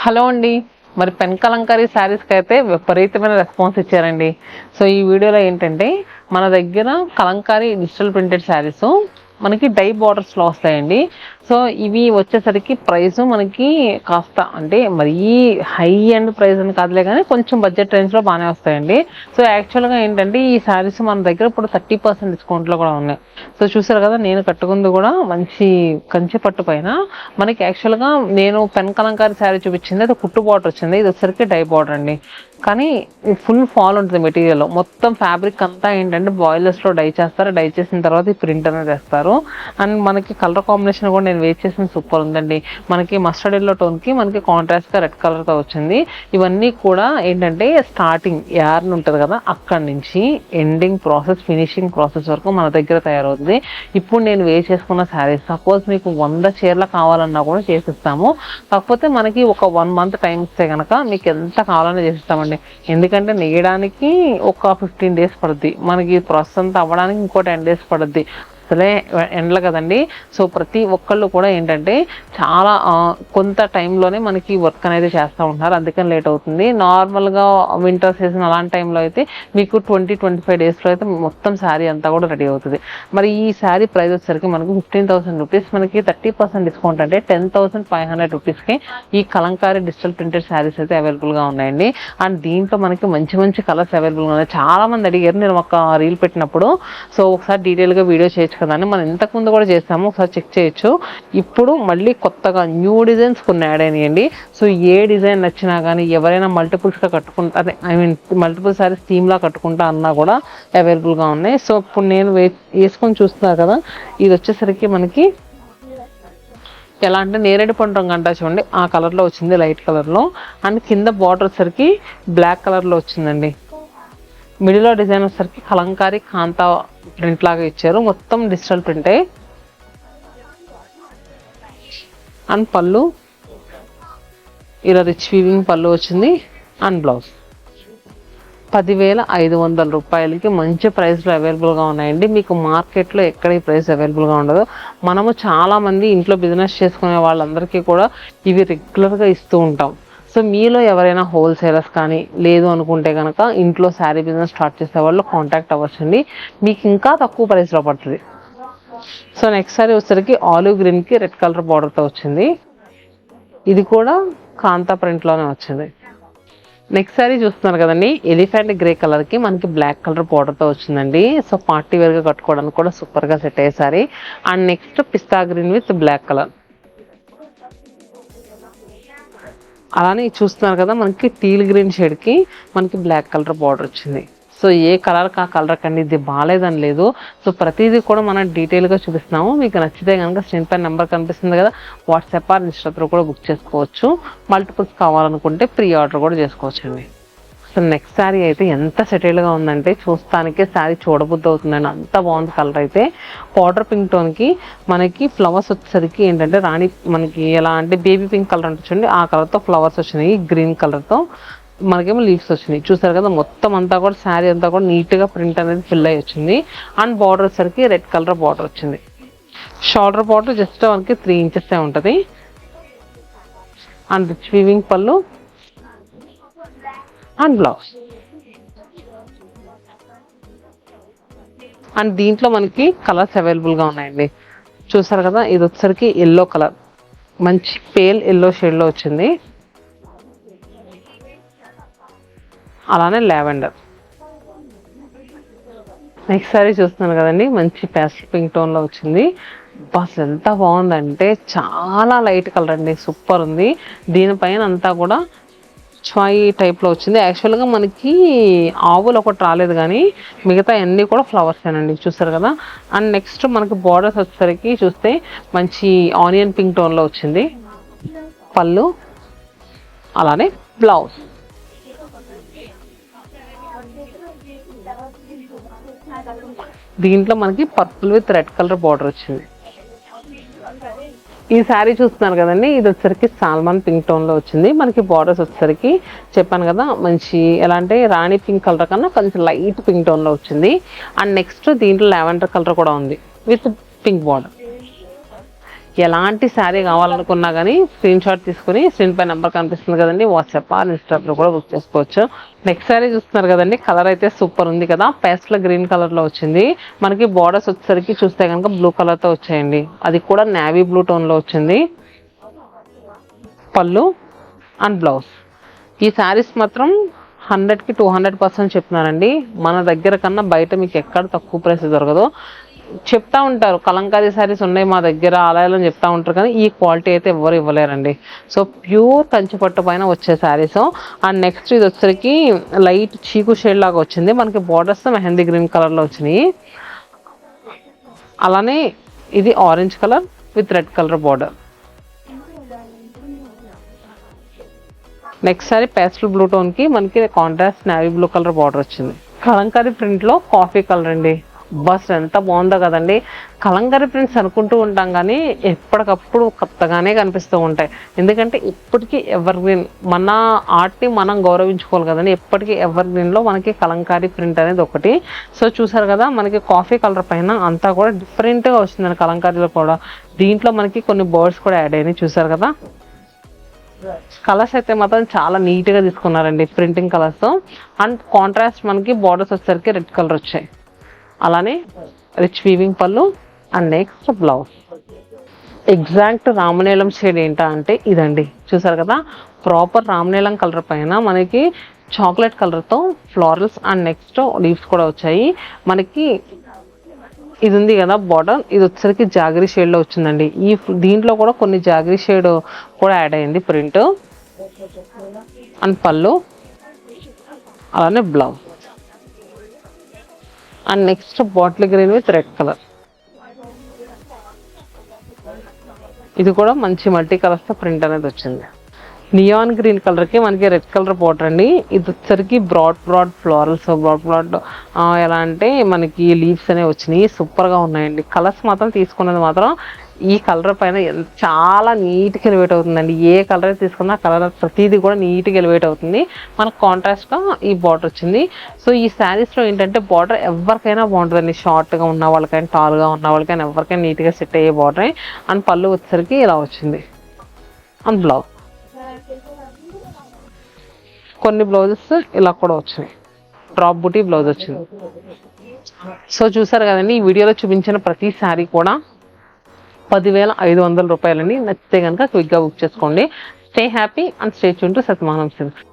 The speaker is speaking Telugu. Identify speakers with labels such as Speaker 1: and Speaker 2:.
Speaker 1: హలో అండి. మరి పెన్ కలంకారీ శారీస్కి అయితే విపరీతమైన రెస్పాన్స్ ఇచ్చారండి. సో ఈ వీడియోలో ఏంటంటే మన దగ్గర కలంకారీ డిజిటల్ ప్రింటెడ్ శారీస్ మనకి డై బార్డర్స్లో వస్తాయండి. సో ఇవి వచ్చేసరికి ప్రైస్ మనకి కాస్త అంటే మరీ హై అండ్ ప్రైస్ అని కాదులే కానీ కొంచెం బడ్జెట్ రేంజ్లో బాగానే వస్తాయండి. సో యాక్చువల్గా ఏంటంటే ఈ శారీస్ మన దగ్గర ఇప్పుడు 30% డిస్కౌంట్లో కూడా ఉన్నాయి. సో చూసారు కదా, నేను కట్టుకుంది కూడా మంచి కంచి పట్టు పైన మనకి యాక్చువల్గా నేను పెన్ కలంకారీ శారీ చూపించింది అది కుట్టు బార్డర్ వచ్చింది. ఇది వచ్చరికి డై బార్డర్ అండి. కానీ ఫుల్ ఫాల్ ఉంటుంది మెటీరియల్. మొత్తం ఫ్యాబ్రిక్ అంతా ఏంటంటే బాయిలర్స్లో డై చేస్తారు. డై చేసిన తర్వాత ఈ ప్రింట్ అనేది వేస్తారు. అండ్ మనకి కలర్ కాంబినేషన్ కూడా నేను వేస్ట్ చేసిన సూపర్ ఉందండి. మనకి మస్టర్డ్ ఎల్లో టోన్కి మనకి కాంట్రాస్ట్గా రెడ్ కలర్తో వచ్చింది. ఇవన్నీ కూడా ఏంటంటే స్టార్టింగ్ యార్న్ ఉంటుంది కదా, అక్కడి నుంచి ఎండింగ్ ప్రాసెస్ ఫినిషింగ్ ప్రాసెస్ వరకు మన దగ్గర తయారవుతుంది. ఇప్పుడు నేను వేస్ట్ చేసుకున్న శారీస్ సపోజ్ మీకు 100 చీరలు కావాలన్నా కూడా చేసిస్తాము. కాకపోతే మనకి ఒక 1 మంత్ టైం ఇస్తే కనుక మీకు ఎంత కావాలన్నా చేసిస్తామండి. ఎందుకంటే నేయడానికి ఒక 15 days పడుద్ది, మనకి ప్రాసెస్ అంతా అవ్వడానికి ఇంకో 10 days పడుద్ది. అసలే ఎండలు కదండి. సో ప్రతి ఒక్కళ్ళు కూడా ఏంటంటే చాలా కొంత టైంలోనే మనకి వర్క్ అనేది చేస్తూ ఉంటారు, అందుకని లేట్ అవుతుంది. నార్మల్గా వింటర్ సీజన్ అలాంటి టైంలో అయితే మీకు 20-25 daysలో అయితే మొత్తం శారీ అంతా కూడా రెడీ అవుతుంది. మరి ఈ శారీ ప్రైస్ వచ్చేసరికి మనకు 15,000 రూపీస్, మనకి 30% డిస్కౌంట్ అంటే 10,500 రూపీస్కి ఈ కలంకారీ డిజిటల్ ప్రింటెడ్ శారీస్ అయితే అవైలబుల్గా ఉన్నాయండి. అండ్ దీంట్లో మనకి మంచి మంచి కలర్స్ అవైలబుల్గా ఉన్నాయి. చాలా మంది అడిగారు నేను ఒక రీల్ పెట్టినప్పుడు. సో ఒకసారి డీటెయిల్గా వీడియో చేయొచ్చు కదా అని, మనం ఇంతకుముందు కూడా చేస్తాము, ఒకసారి చెక్ చేయొచ్చు. ఇప్పుడు మళ్ళీ కొత్తగా న్యూ డిజైన్స్ కొన్ని యాడ్ అయినాయండి. సో ఏ డిజైన్ నచ్చినా కానీ ఎవరైనా మల్టిపుల్స్గా కట్టుకుంటా, అదే మల్టిపుల్ సారీస్ థీమ్లా కట్టుకుంటా అన్నా కూడా అవైలబుల్గా ఉన్నాయి. సో ఇప్పుడు నేను వేసుకొని చూస్తున్నారు కదా, ఇది వచ్చేసరికి మనకి ఎలా అంటే నేరేడు పండు రంగు అంటా చూడండి, ఆ కలర్లో వచ్చింది, లైట్ కలర్లో. అండ్ కింద బార్డర్ వచ్చేసరికి బ్లాక్ కలర్లో వచ్చిందండి. మిడిల్లో డిజైన్ వచ్చేసరికి కలంకారీ కాంతా ప్రింట్ లాగా ఇచ్చారు, మొత్తం డిజిటల్ ప్రింటే. అండ్ పళ్ళు ఇలా రిచ్ వీవింగ్ పళ్ళు వచ్చింది. అండ్ బ్లౌజ్ 10,500 రూపాయలకి మంచి ప్రైస్లో అవైలబుల్గా ఉన్నాయండి. మీకు మార్కెట్లో ఎక్కడ ఈ ప్రైస్ అవైలబుల్గా ఉండదు. మనము చాలామంది ఇంట్లో బిజినెస్ చేసుకునే వాళ్ళందరికీ కూడా ఇవి రెగ్యులర్గా ఇస్తూ ఉంటాం. సో మీలో ఎవరైనా హోల్సేలర్స్ కానీ లేదు అనుకుంటే కనుక ఇంట్లో శారీ బిజినెస్ స్టార్ట్ చేసే వాళ్ళు కాంటాక్ట్ అవ్వచ్చండి, మీకు ఇంకా తక్కువ ప్రైస్లో పడుతుంది. సో నెక్స్ట్ శారీ వచ్చేసరికి ఆలివ్ గ్రీన్కి రెడ్ కలర్ బార్డర్తో వచ్చింది. ఇది కూడా కాంతా ప్రింట్లోనే వచ్చింది. నెక్స్ట్ శారీ చూస్తున్నారు కదండి, ఎలిఫెంట్ గ్రే కలర్కి మనకి బ్లాక్ కలర్ బార్డర్తో వచ్చిందండి. సో పార్టీ వేర్గా కట్టుకోవడానికి కూడా సూపర్గా సెట్ అయ్యే sari. And next pista green with black colour. అలానే చూస్తున్నారు కదా, మనకి టీల్ గ్రీన్ షేడ్కి మనకి బ్లాక్ కలర్ బార్డర్ వచ్చింది. సో ఏ కలర్కి ఆ కలర్ కండి, ఇది బాగాలేదని లేదు. సో ప్రతిదీ కూడా మనం డీటెయిల్గా చూపిస్తున్నాము. మీకు నచ్చితే కనుక స్క్రీన్ పైన నెంబర్ కనిపిస్తుంది కదా, వాట్సాప్ ఆర్ ఇన్స్టా త్రూ కూడా బుక్ చేసుకోవచ్చు. మల్టిపుల్స్ కావాలనుకుంటే ప్రీ ఆర్డర్ కూడా చేసుకోవచ్చండి. సో నెక్స్ట్ శారీ అయితే ఎంత సెటిల్గా ఉందంటే చూస్తానికే శారీ చూడబుద్ధి అవుతుందండి, అంత బాగుంది. కలర్ అయితే పౌడర్ పింక్ టోన్కి మనకి ఫ్లవర్స్ వచ్చేసరికి ఏంటంటే రాణి మనకి ఎలా అంటే బేబీ పింక్ కలర్ అంటే చూడండి, ఆ కలర్తో ఫ్లవర్స్ వచ్చినాయి. గ్రీన్ కలర్తో మనకేమో లీవ్స్ వచ్చినాయి. చూసారు కదా, మొత్తం అంతా కూడా శారీ అంతా కూడా నీట్గా ప్రింట్ అనేది ఫిల్ అయ్యి వచ్చింది. అండ్ బార్డర్ వచ్చేసరికి రెడ్ కలర్ బార్డర్ వచ్చింది. షోల్డర్ బార్డర్ జస్ట్ మనకి 3 inches ఉంటుంది. అండ్ రిచ్ వీవింగ్ పళ్ళు అండ్ బ్లౌజ్. అండ్ దీంట్లో మనకి కలర్స్ అవైలబుల్గా ఉన్నాయండి. చూసారు కదా, ఇది వచ్చేసరికి ఎల్లో కలర్, మంచి పేల్ ఎల్లో షేడ్లో వచ్చింది. అలానే లావెండర్. నెక్స్ట్ సారీ చూస్తున్నాను కదండి, మంచి ప్యాస్టల్ పింక్ టోన్లో వచ్చింది. అసలు ఎంత బాగుందంటే చాలా లైట్ కలర్ అండి, సూపర్ ఉంది. దీనిపైన అంతా కూడా చాయ్ టైప్లో వచ్చింది. యాక్చువల్గా మనకి ఆవులు ఒకటి రాలేదు కానీ మిగతా అన్నీ కూడా ఫ్లవర్స్ ఏనండి, చూసారు కదా. అండ్ నెక్స్ట్ మనకి బార్డర్స్ వచ్చేసరికి చూస్తే మంచి ఆనియన్ పింక్ టోన్లో వచ్చింది. పళ్ళు అలానే బ్లౌజ్. దీంట్లో మనకి purple with red colour border వచ్చింది. ఈ శారీ చూస్తున్నారు కదండి, ఇది వచ్చేసరికి సాల్మన్ పింక్ టోన్లో వచ్చింది. మనకి బార్డర్స్ వచ్చేసరికి చెప్పాను కదా మంచి ఎలా అంటే రాణి పింక్ కలర్ కన్నా కొంచెం లైట్ పింక్ టోన్లో వచ్చింది. అండ్ నెక్స్ట్ దీంట్లో లావెండర్ కలర్ కూడా ఉంది విత్ పింక్ బార్డర్. ఎలాంటి శారీ కావాలనుకున్నా కానీ స్క్రీన్ షాట్ తీసుకుని స్క్రీన్ పై నెంబర్ కనిపిస్తుంది కదండి, వాట్సాప్ ఇన్స్టాగ్రామ్లో కూడా బుక్ చేసుకోవచ్చు. నెక్స్ట్ శారీ చూస్తున్నారు కదండి, కలర్ అయితే సూపర్ ఉంది కదా, పేస్టల్ గ్రీన్ కలర్ లో వచ్చింది. మనకి బార్డర్స్ వచ్చేసరికి చూస్తే కనుక బ్లూ కలర్ తో వచ్చాయండి, అది కూడా నేవీ బ్లూ టోన్ లో వచ్చింది. పళ్ళు అండ్ బ్లౌజ్. ఈ శారీస్ మాత్రం 100కి 200% చెప్తున్నానండి. మన దగ్గర కన్నా బయట మీకు ఎక్కడ తక్కువ ప్రైస్ దొరకదు. చెప్తా ఉంటారు కలంకారీ శారీస్ ఉన్నాయి మా దగ్గర ఆలయాలు అని చెప్తా ఉంటారు, కానీ ఈ క్వాలిటీ అయితే ఎవరు ఇవ్వలేరండి. సో ప్యూర్ కంచిపట్టు పైన వచ్చే శారీస్. అండ్ నెక్స్ట్ ఇది వచ్చరికి లైట్ చీకు షేడ్ లాగా వచ్చింది, మనకి బార్డర్స్ మెహందీ గ్రీన్ కలర్లో వచ్చినాయి. అలానే ఇది orange colour with red colour border. Next sorry pastel blue tone కి మనకి contrast navy blue colour border వచ్చింది. కలంకారీ ప్రింట్ లో కాఫీ కలర్ అండి, బస్ ఎంత బాగుందో కదండి. కలంకారీ ప్రింట్స్ అనుకుంటూ ఉంటాం కానీ ఎప్పటికప్పుడు కొత్తగానే కనిపిస్తూ ఉంటాయి. ఎందుకంటే ఇప్పటికీ ఎవర్ గ్రీన్, మన ఆర్ట్ని మనం గౌరవించుకోవాలి కదండి. ఎప్పటికీ ఎవర్ గ్రీన్లో మనకి కలంకారీ ప్రింట్ అనేది ఒకటి. సో చూసారు కదా, మనకి కాఫీ కలర్ పైన అంతా కూడా డిఫరెంట్గా వచ్చిందండి కలంకారీలో కూడా. దీంట్లో మనకి కొన్ని బర్డ్స్ కూడా యాడ్ అయినాయి, చూసారు కదా. కలర్స్ అయితే మాత్రం చాలా నీట్గా తీసుకున్నారండి, ప్రింటింగ్ కలర్స్. అండ్ కాంట్రాస్ట్ మనకి బార్డర్స్ వచ్చేసరికి రెడ్ కలర్ వచ్చాయి. అలానే రిచ్ వీవింగ్ పళ్ళు అండ్ నెక్స్ట్ బ్లౌజ్. ఎగ్జాక్ట్ రామనీలం షేడ్ ఏంటా అంటే ఇదండి, చూసారు కదా. ప్రాపర్ రామనీలం కలర్ పైన మనకి చాక్లెట్ కలర్తో ఫ్లోరల్స్ అండ్ నెక్స్ట్ లీవ్స్ కూడా వచ్చాయి. మనకి ఇది ఉంది కదా బార్డర్, ఇది వచ్చేసరికి జాగరీ షేడ్లో వచ్చిందండి. దీంట్లో కూడా కొన్ని జాగరీ షేడ్ కూడా యాడ్ అయ్యింది ప్రింట్. అండ్ పళ్ళు అలానే blouse. And next bottle green with red colour. ఇది కూడా మంచి మల్టీ కలర్స్తో ప్రింట్ అనేది వచ్చింది. నియాన్ గ్రీన్ కలర్కి మనకి రెడ్ కలర్ బార్డర్ అండి. ఇది వచ్చరికి బ్రాడ్ ఫ్లోరల్స్, బ్రాడ్ ఎలా అంటే మనకి లీవ్స్ అనేవి వచ్చినాయి, సూపర్గా ఉన్నాయండి. కలర్స్ మాత్రం తీసుకున్నది మాత్రం ఈ కలర్ పైన చాలా నీట్గా ఎలివేట్ అవుతుందండి. ఏ కలర్ తీసుకున్నా కలర్ ప్రతిదీ కూడా నీట్గా ఎలివేట్ అవుతుంది. మనకు కాంట్రాస్ట్గా ఈ బార్డర్ వచ్చింది. సో ఈ శారీస్లో ఏంటంటే బార్డర్ ఎవరికైనా బాగుంటుందండి, షార్ట్గా ఉన్న వాళ్ళకైనా టాల్గా ఉన్న వాళ్ళకైనా ఎవరికైనా నీట్గా సెట్ అయ్యే బార్డర్. అండ్ పళ్ళు వచ్చేసరికి ఇలా వచ్చింది. And blouse. కొన్ని బ్లౌజెస్ ఇలా కూడా వచ్చినాయి, డ్రాప్ బూటీ బ్లౌజ్ వచ్చింది. సో చూసారు కదండి, ఈ వీడియోలో చూపించిన ప్రతి శారీ కూడా 10,500 రూపాయలండి. నచ్చితే కనుక క్విక్గా బుక్ చేసుకోండి. Stay happy and stay tune to Satyamohanam silks.